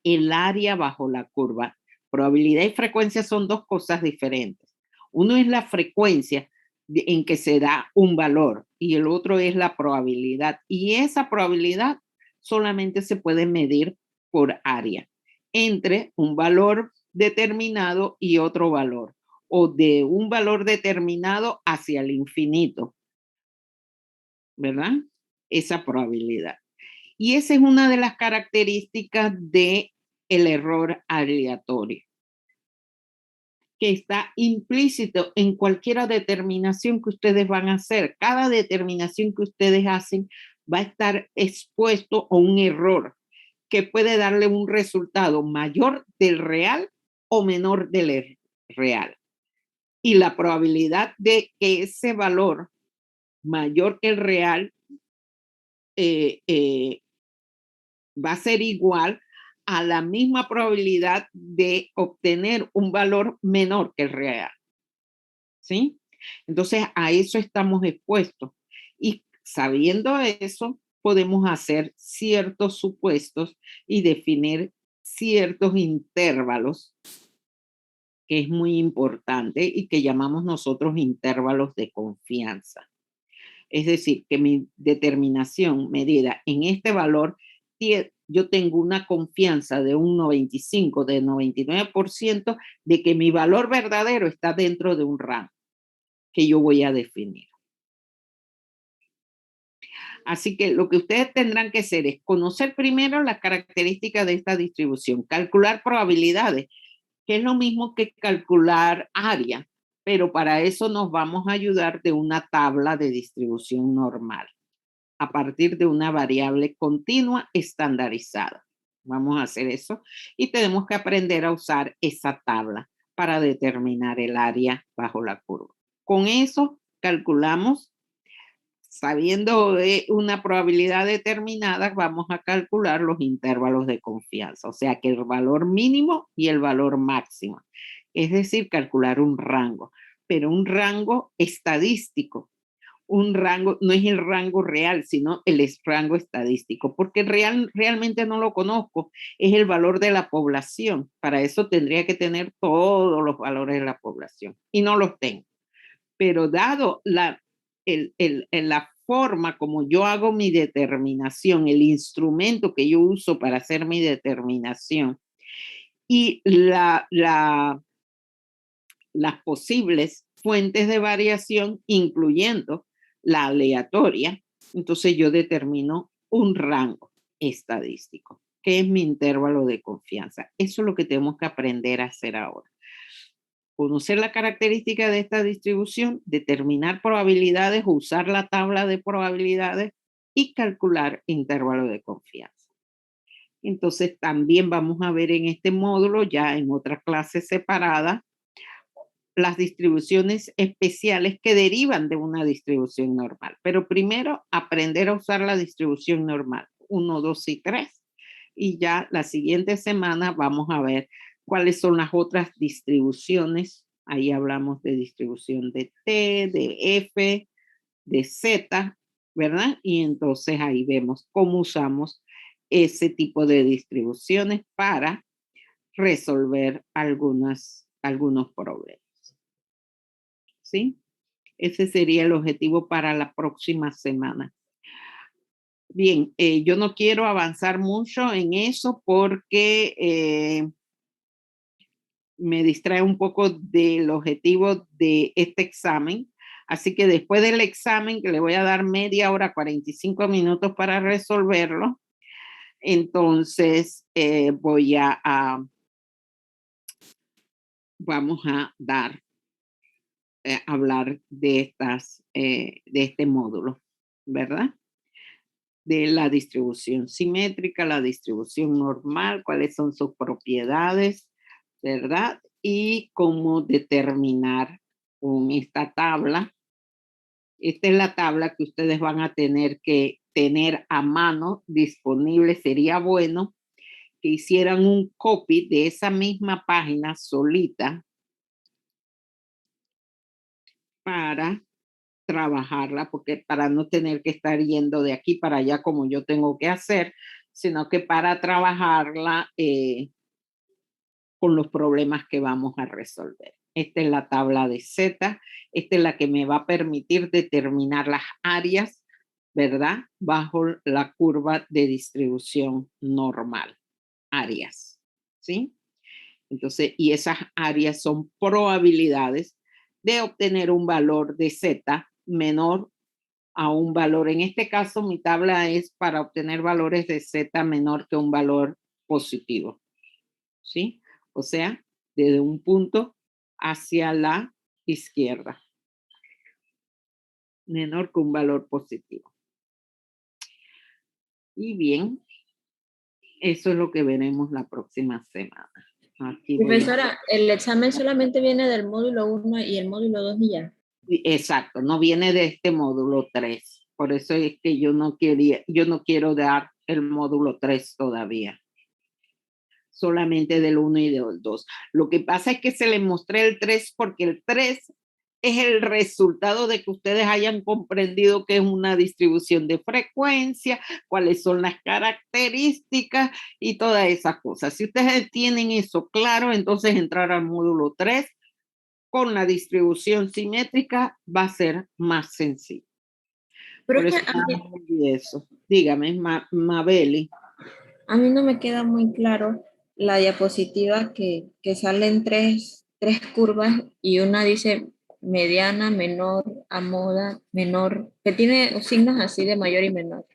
el área bajo la curva. Probabilidad y frecuencia son dos cosas diferentes. Uno es la frecuencia en que se da un valor y el otro es la probabilidad. Y esa probabilidad solamente se puede medir por área, entre un valor determinado y otro valor, o de un valor determinado hacia el infinito, ¿verdad? Esa probabilidad. Y esa es una de las características del error aleatorio, que está implícito en cualquier determinación que ustedes van a hacer. Cada determinación que ustedes hacen va a estar expuesto a un error que puede darle un resultado mayor del real o menor del real. Y la probabilidad de que ese valor mayor que el real va a ser igual a la misma probabilidad de obtener un valor menor que el real. ¿Sí? Entonces, a eso estamos expuestos. Y sabiendo eso, podemos hacer ciertos supuestos y definir ciertos intervalos, que es muy importante y que llamamos nosotros intervalos de confianza. Es decir, que mi determinación medida en este valor, yo tengo una confianza de un 95, de 99% de que mi valor verdadero está dentro de un rango que yo voy a definir. Así que lo que ustedes tendrán que hacer es conocer primero las características de esta distribución, calcular probabilidades, que es lo mismo que calcular área, pero para eso nos vamos a ayudar de una tabla de distribución normal, a partir de una variable continua estandarizada. Vamos a hacer eso y tenemos que aprender a usar esa tabla para determinar el área bajo la curva. Con eso calculamos, sabiendo de una probabilidad determinada, vamos a calcular los intervalos de confianza, o sea que el valor mínimo y el valor máximo. Es decir, calcular un rango, pero un rango estadístico. Un rango, no es el rango real, sino el rango estadístico, porque realmente no lo conozco, es el valor de la población. Para eso tendría que tener todos los valores de la población y no los tengo. Pero dado la forma como yo hago mi determinación, el instrumento que yo uso para hacer mi determinación y las posibles fuentes de variación, incluyendo la aleatoria, entonces yo determino un rango estadístico, que es mi intervalo de confianza. Eso es lo que tenemos que aprender a hacer ahora. Conocer la característica de esta distribución, determinar probabilidades, usar la tabla de probabilidades y calcular intervalo de confianza. Entonces también vamos a ver en este módulo, ya en otra clase separada, las distribuciones especiales que derivan de una distribución normal. Pero primero aprender a usar la distribución normal, 1, 2 y 3. Y ya la siguiente semana vamos a ver cuáles son las otras distribuciones. Ahí hablamos de distribución de T, de F, de Z, ¿verdad? Y entonces ahí vemos cómo usamos ese tipo de distribuciones para resolver algunos problemas. ¿Sí? Ese sería el objetivo para la próxima semana. Bien, yo no quiero avanzar mucho en eso porque me distrae un poco del objetivo de este examen. Así que después del examen, que le voy a dar media hora, 45 minutos para resolverlo, entonces vamos a hablar de este módulo, ¿verdad? De la distribución simétrica, la distribución normal, cuáles son sus propiedades, ¿verdad? Y cómo determinar con esta tabla. Esta es la tabla que ustedes van a tener que tener a mano disponible. Sería bueno que hicieran un copy de esa misma página solita para trabajarla, porque para no tener que estar yendo de aquí para allá como yo tengo que hacer, sino que para trabajarla con los problemas que vamos a resolver. Esta es la tabla de Z, esta es la que me va a permitir determinar las áreas, ¿verdad? Bajo la curva de distribución normal, áreas, ¿sí? Entonces, y esas áreas son probabilidades de obtener un valor de Z menor a un valor. En este caso, mi tabla es para obtener valores de Z menor que un valor positivo, ¿sí? O sea, desde un punto hacia la izquierda, menor que un valor positivo. Y bien, eso es lo que veremos la próxima semana. Aquí Profesora, el examen solamente viene del módulo 1 y el módulo 2 y ya. Exacto, no viene de este módulo 3. Por eso es que yo no quiero dar el módulo 3 todavía. Solamente del 1 y del 2. Lo que pasa es que se les mostré el 3 porque el 3 es el resultado de que ustedes hayan comprendido que es una distribución de frecuencia, cuáles son las características y todas esas cosas. Si ustedes tienen eso claro, entonces entrar al módulo 3 con la distribución simétrica va a ser más sencillo. Pero por es eso que eso. Dígame, Mabeli. a mí no me queda muy claro la diapositiva que salen tres curvas y una dice mediana, menor, a moda, menor, que tiene signos así de mayor y menor.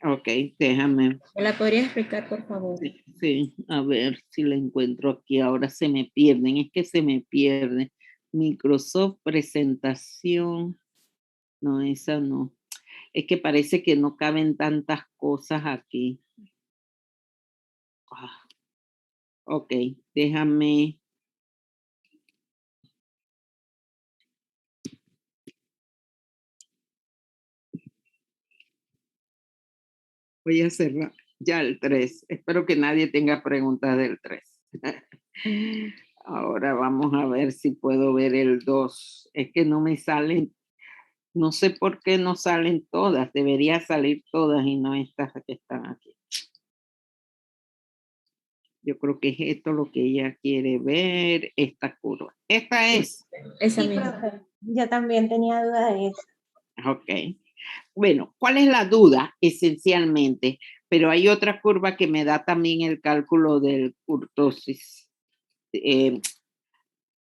Ok, déjame. ¿Me la podría explicar, por favor? Sí, a ver si la encuentro aquí. Ahora se me pierden, es que se me pierde. Microsoft presentación. No, esa no. Es que parece que no caben tantas cosas aquí. Ok, déjame. Voy a hacerla ya el 3. Espero que nadie tenga preguntas del 3. Ahora vamos a ver si puedo ver el 2. Es que no me salen, no sé por qué no salen todas. Debería salir todas y no estas que están aquí. Yo creo que es esto lo que ella quiere ver, esta curva. Esta es. Esa misma. Yo también tenía duda de eso. Ok. Bueno, ¿cuál es la duda? Esencialmente, pero hay otra curva que me da también el cálculo del kurtosis, de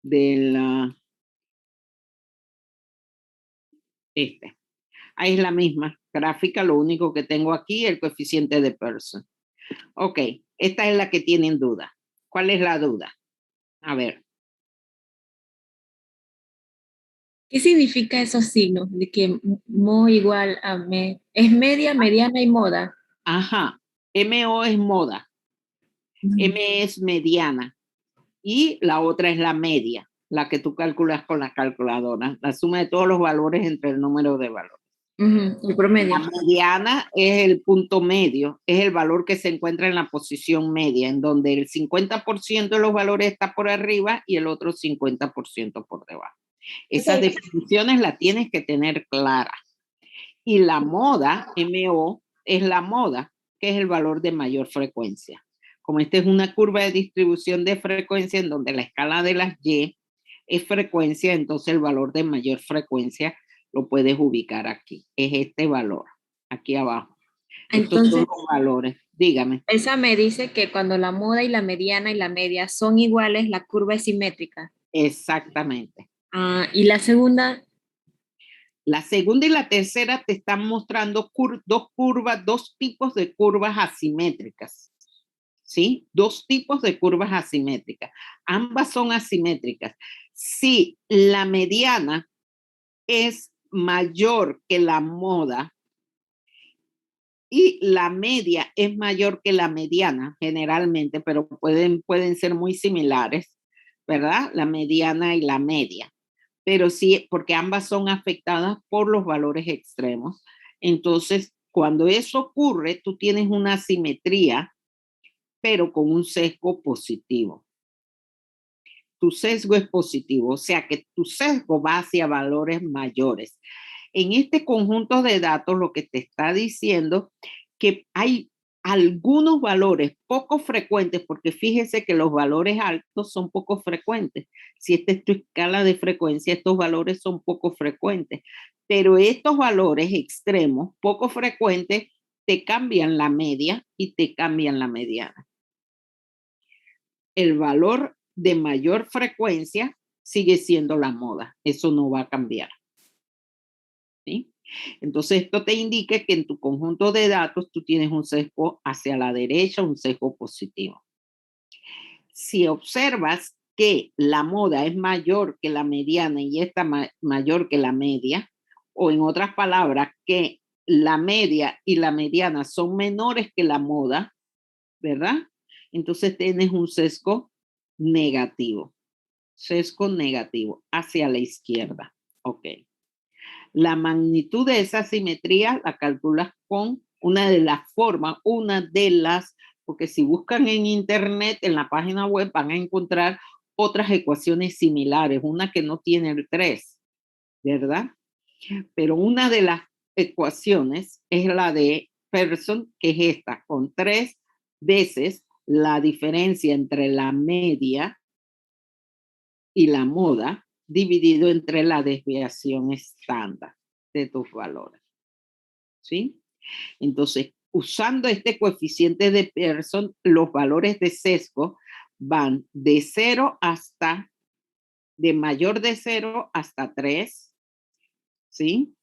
la, Ahí es la misma gráfica, lo único que tengo aquí es el coeficiente de Pearson. Ok, esta es la que tienen duda. ¿Cuál es la duda? A ver. ¿Qué significa esos signos? De que mo igual a me. Es media, mediana y moda. Ajá, MO es moda, M es mediana y la otra es la media, la que tú calculas con la calculadora, la suma de todos los valores entre el número de valores. El promedio. La mediana es el punto medio, es el valor que se encuentra en la posición media, en donde el 50% de los valores está por arriba y el otro 50% por debajo. Esas definiciones las tienes que tener claras. Y la moda, MO, es la moda, que es el valor de mayor frecuencia. Como esta es una curva de distribución de frecuencia en donde la escala de las Y es frecuencia, entonces el valor de mayor frecuencia lo puedes ubicar aquí. Es este valor, aquí abajo. Estos Entonces, son los valores. Dígame. esa me dice que cuando la moda y la mediana y la media son iguales, la curva es simétrica. Exactamente. Y la segunda. La segunda y la tercera te están mostrando dos tipos de curvas asimétricas. ¿Sí? Dos tipos de curvas asimétricas. Ambas son asimétricas. Si la mediana es mayor que la moda y la media es mayor que la mediana, generalmente, pero pueden ser muy similares, ¿verdad? La mediana y la media. Pero sí, porque ambas son afectadas por los valores extremos. Entonces, cuando eso ocurre, tú tienes una asimetría, pero con un sesgo positivo. Tu sesgo es positivo, o sea que tu sesgo va hacia valores mayores. En este conjunto de datos, lo que te está diciendo que hay algunos valores poco frecuentes, porque fíjese que los valores altos son poco frecuentes. Si esta es tu escala de frecuencia, estos valores son poco frecuentes, pero estos valores extremos, poco frecuentes, te cambian la media y te cambian la mediana. El valor de mayor frecuencia sigue siendo la moda. Eso no va a cambiar. ¿Sí? Entonces, esto te indica que en tu conjunto de datos tú tienes un sesgo hacia la derecha, un sesgo positivo. Si observas que la moda es mayor que la mediana y esta mayor que la media, o en otras palabras, que la media y la mediana son menores que la moda, ¿verdad? Entonces tienes un sesgo negativo. Sesgo negativo hacia la izquierda. Ok. La magnitud de esa simetría la calculas con una de las formas, porque si buscan en internet, en la página web, van a encontrar otras ecuaciones similares, una que no tiene el 3, ¿verdad? Pero una de las ecuaciones es la de Pearson, que es esta, con 3 veces la diferencia entre la media y la moda dividido entre la desviación estándar de tus valores. ¿Sí? Entonces, usando este coeficiente de Pearson, los valores de sesgo van de 0 hasta, de mayor de 0 hasta 3, ¿sí?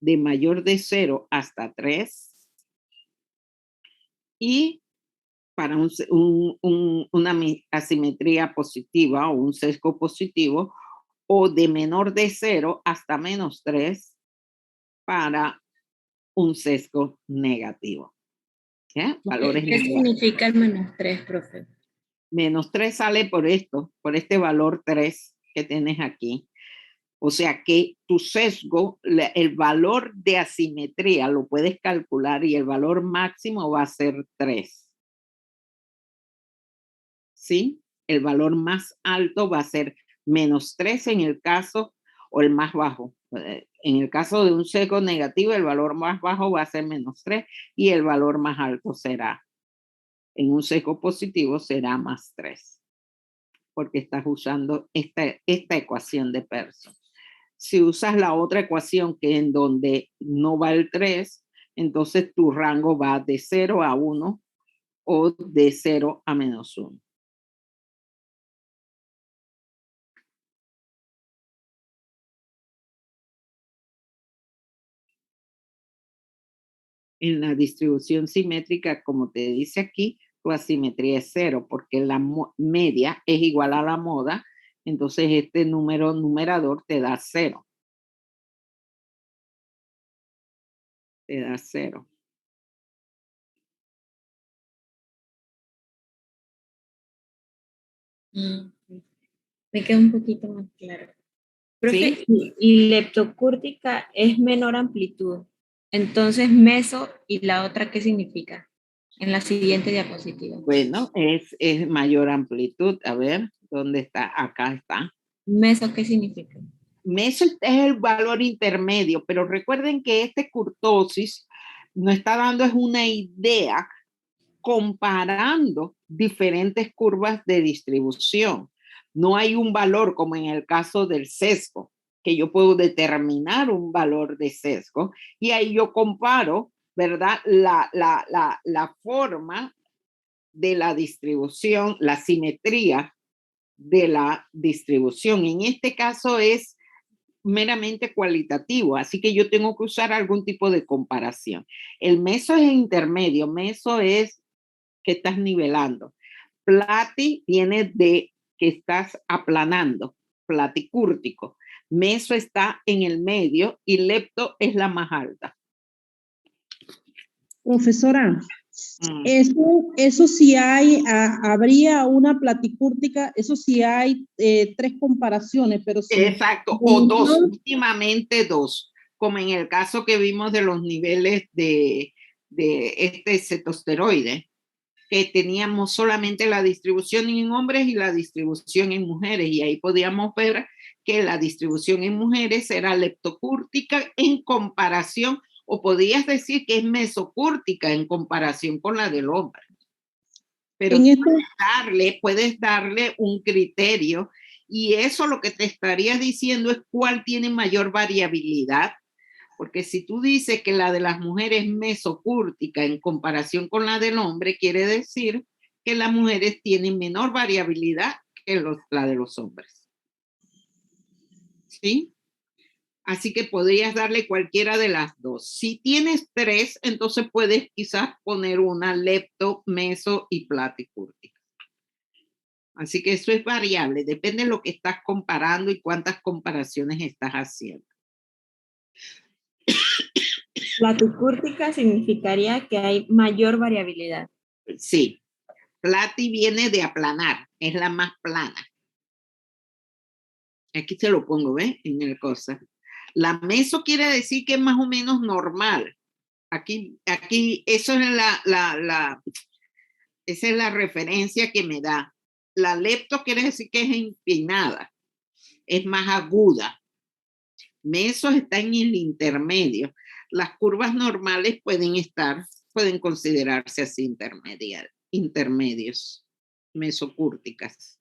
De mayor de 0 hasta 3. Y para una asimetría positiva o un sesgo positivo, o de menor de 0 hasta menos 3 para un sesgo negativo. ¿Ya? Valores ¿Qué significa el -3, profe? Menos 3 sale por esto, por este valor 3 que tienes aquí. O sea que tu sesgo, el valor de asimetría lo puedes calcular y el valor máximo va a ser 3. ¿Sí? El valor más alto va a ser menos 3 en el caso, o el más bajo. En el caso de un sesgo negativo, el valor más bajo va a ser menos 3 y el valor más alto será, en un sesgo positivo, será más 3, porque estás usando esta ecuación de Pearson. Si usas la otra ecuación que en donde no va el 3, entonces tu rango va de 0 a 1 o de 0 a -1. En la distribución simétrica, como te dice aquí, tu asimetría es 0, porque la media es igual a la moda, entonces este número numerador te da 0. Te da 0. Me queda un poquito más claro. Profe, ¿Sí? y leptocúrtica es menor amplitud. Entonces, meso y la otra, ¿qué significa? En la siguiente diapositiva. Bueno, es mayor amplitud. A ver, ¿dónde está? Acá está. ¿Meso qué significa? Meso es el valor intermedio, pero recuerden que este kurtosis nos está dando es una idea comparando diferentes curvas de distribución. No hay un valor como en el caso del sesgo, que yo puedo determinar un valor de sesgo y ahí yo comparo, ¿verdad? La forma de la distribución, la simetría de la distribución. En este caso es meramente cualitativo, así que yo tengo que usar algún tipo de comparación. El meso es intermedio, meso es que estás nivelando. Plati viene de que estás aplanando, platicúrtico. Meso está en el medio y lepto es la más alta. Profesora, eso sí hay, habría una platicúrtica, eso sí hay 3 comparaciones, pero sí. Exacto, o 2, últimamente 2, como en el caso que vimos de los niveles de este cetosteroide, que teníamos solamente la distribución en hombres y la distribución en mujeres, y ahí podíamos ver que la distribución en mujeres era leptocúrtica en comparación, o podías decir que es mesocúrtica en comparación con la del hombre. Pero puedes darle un criterio, y eso lo que te estaría diciendo es cuál tiene mayor variabilidad. Porque si tú dices que la de las mujeres es mesocúrtica en comparación con la del hombre, quiere decir que las mujeres tienen menor variabilidad que la de los hombres. ¿Sí? Así que podrías darle cualquiera de las dos. Si tienes 3, entonces puedes quizás poner una lepto, meso y platicúrtica. Así que eso es variable, depende de lo que estás comparando y cuántas comparaciones estás haciendo. Platicúrtica significaría que hay mayor variabilidad. Sí, plati viene de aplanar, es la más plana. Aquí se lo pongo, ¿ves? En el cosa. La meso quiere decir que es más o menos normal. Aquí eso es esa es la referencia que me da. La lepto quiere decir que es empinada, es más aguda. Meso está en el intermedio. Las curvas normales pueden considerarse así intermedios, mesocúrticas.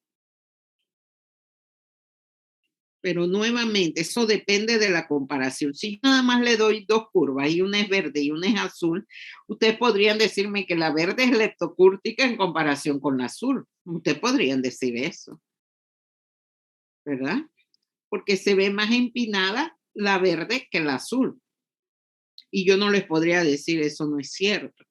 Pero nuevamente, eso depende de la comparación. Si yo nada más le doy 2 curvas y una es verde y una es azul, ustedes podrían decirme que la verde es leptocúrtica en comparación con la azul. Ustedes podrían decir eso, ¿verdad? Porque se ve más empinada la verde que la azul. Y yo no les podría decir eso no es cierto.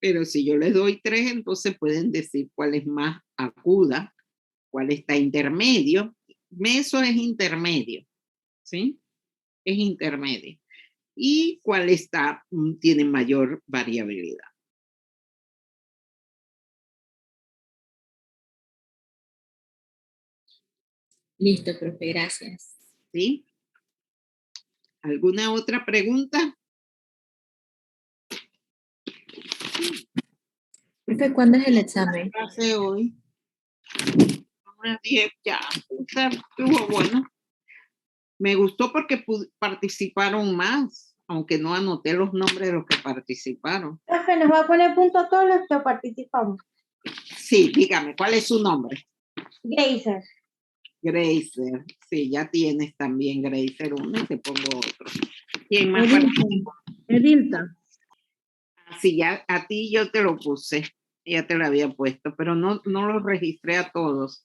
Pero si yo les doy 3, entonces pueden decir cuál es más aguda, cuál está intermedio. Meso es intermedio, ¿sí? Es intermedio. Y cuál tiene mayor variabilidad. Listo, profe, gracias. ¿Sí? ¿Alguna otra pregunta? Profe, ¿cuándo es el examen? Hace hoy. Ya, estuvo bueno. Me gustó porque participaron más, aunque no anoté los nombres de los que participaron. Profe, nos va a poner punto a todos los que participamos. Sí, dígame, ¿cuál es su nombre? Geyser. Gracer. Sí, ya tienes también Gracer 1 y te pongo otro. ¿Quién más Edilta. participó? Edilta. Sí, ya a ti yo te lo puse, ya te lo había puesto, pero no lo registré a todos.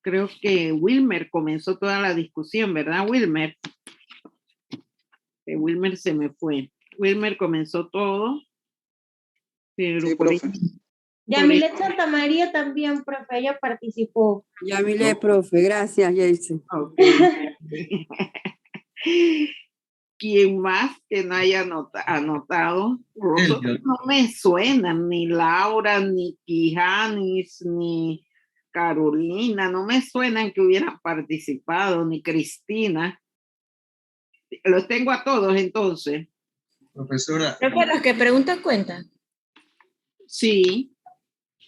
Creo que Wilmer comenzó toda la discusión, ¿verdad, Wilmer? Wilmer se me fue. Wilmer comenzó todo, pero Sí, por profe. Yamilet Santa María también, profe, ella participó. Ya mire, profe, gracias, Jason. Ok. ¿Quién más que no haya anotado? Los otros no me suenan, ni Laura, ni Quijanis, ni Carolina, no me suenan que hubieran participado, ni Cristina. Los tengo a todos entonces. Profesora, Profe, los que preguntan cuentan. Sí.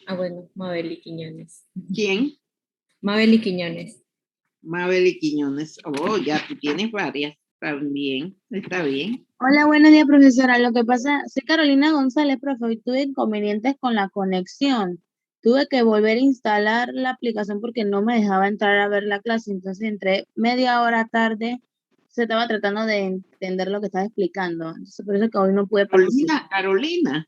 Ah, bueno, Mabel y Quiñones. ¿Quién? Mabel y Quiñones. Mabel y Quiñones. Oh, ya tú tienes varias también. Está bien. Hola, buenos días, profesora. Lo que pasa, soy Carolina González, profe. Hoy tuve inconvenientes con la conexión. Tuve que volver a instalar la aplicación porque no me dejaba entrar a ver la clase. Entonces entré media hora tarde. Se estaba tratando de entender lo que estaba explicando. Entonces, por eso que hoy no pude participar. Carolina.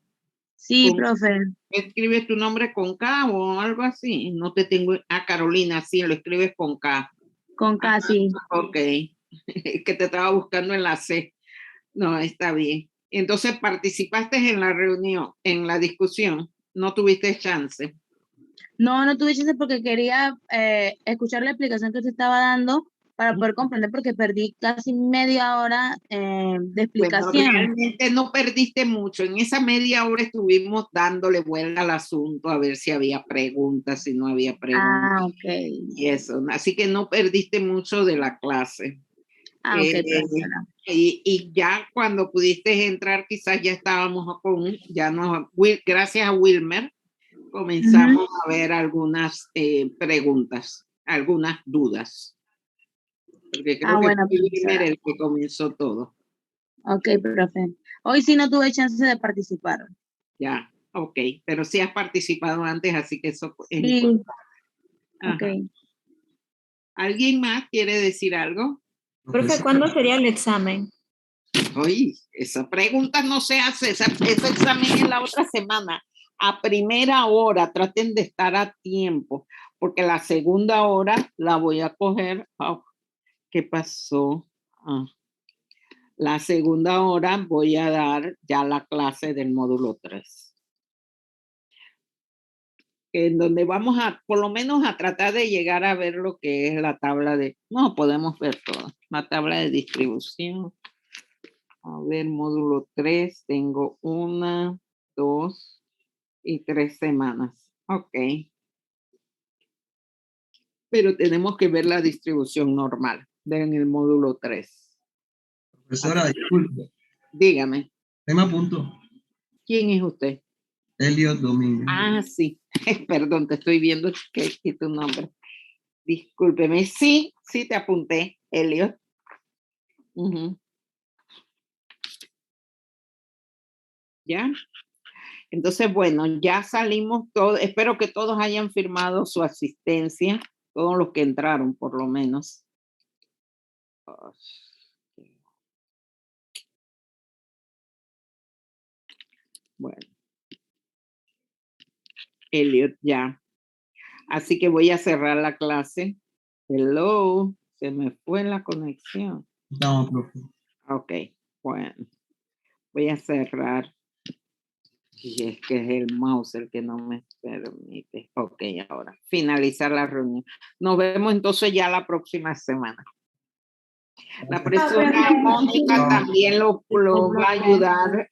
Sí, Con- profe. ¿Escribes tu nombre con K o algo así? No te tengo. Ah, Carolina, sí, lo escribes con K. Con casi. Ok. Que te estaba buscando en la C. No, está bien. Entonces participaste en la reunión, en la discusión. No tuviste chance. No tuve chance porque quería escuchar la explicación que usted estaba dando para poder comprender porque perdí casi media hora de Bueno, explicación. realmente no perdiste mucho. En esa media hora estuvimos dándole vuelta al asunto a ver si había preguntas, si no había preguntas. Ah, ok. Y eso. Así que no perdiste mucho de la clase. Ah, ok, profesora. Y ya cuando pudiste entrar, quizás ya estábamos gracias a Wilmer, comenzamos a ver algunas preguntas, algunas dudas. Porque creo que Bueno, fue Wilmer profesora. el que comenzó todo. Ok, profe. Hoy sí no tuve chance de participar. Ya, ok. Pero sí has participado antes, así que eso es Sí, importante. ok. Ajá. ¿Alguien más quiere decir algo? Profe, ¿cuándo sería el examen? Oye, esa pregunta no se hace, ese examen es la otra semana. A primera hora, traten de estar a tiempo, porque la segunda hora la voy a coger. Oh, ¿qué pasó? La segunda hora voy a dar ya la clase del módulo 3. En donde vamos a, por lo menos a tratar de llegar a ver lo que es la tabla de, no podemos ver todo, la tabla de distribución. A ver, módulo 3, tengo 1, 2 y 3 semanas. Ok. Pero tenemos que ver la distribución normal en el módulo 3. profesora, disculpe. Dígame, Me apunto. ¿quién es usted? Elliot Domínguez. Ah, sí. Perdón, te estoy viendo que es tu nombre. Discúlpeme. Sí, te apunté, Elliot. ¿Ya? Entonces, bueno, ya salimos todos. Espero que todos hayan firmado su asistencia, todos los que entraron, por lo menos. Bueno. Elliot, ya. Así que voy a cerrar la clase. Hello, se me fue la conexión. No, profe. Ok, bueno. Voy a cerrar. Y es que es el mouse el que no me permite. Ok, ahora. Finalizar la reunión. Nos vemos entonces ya la próxima semana. La profesora Mónica también lo va a ayudar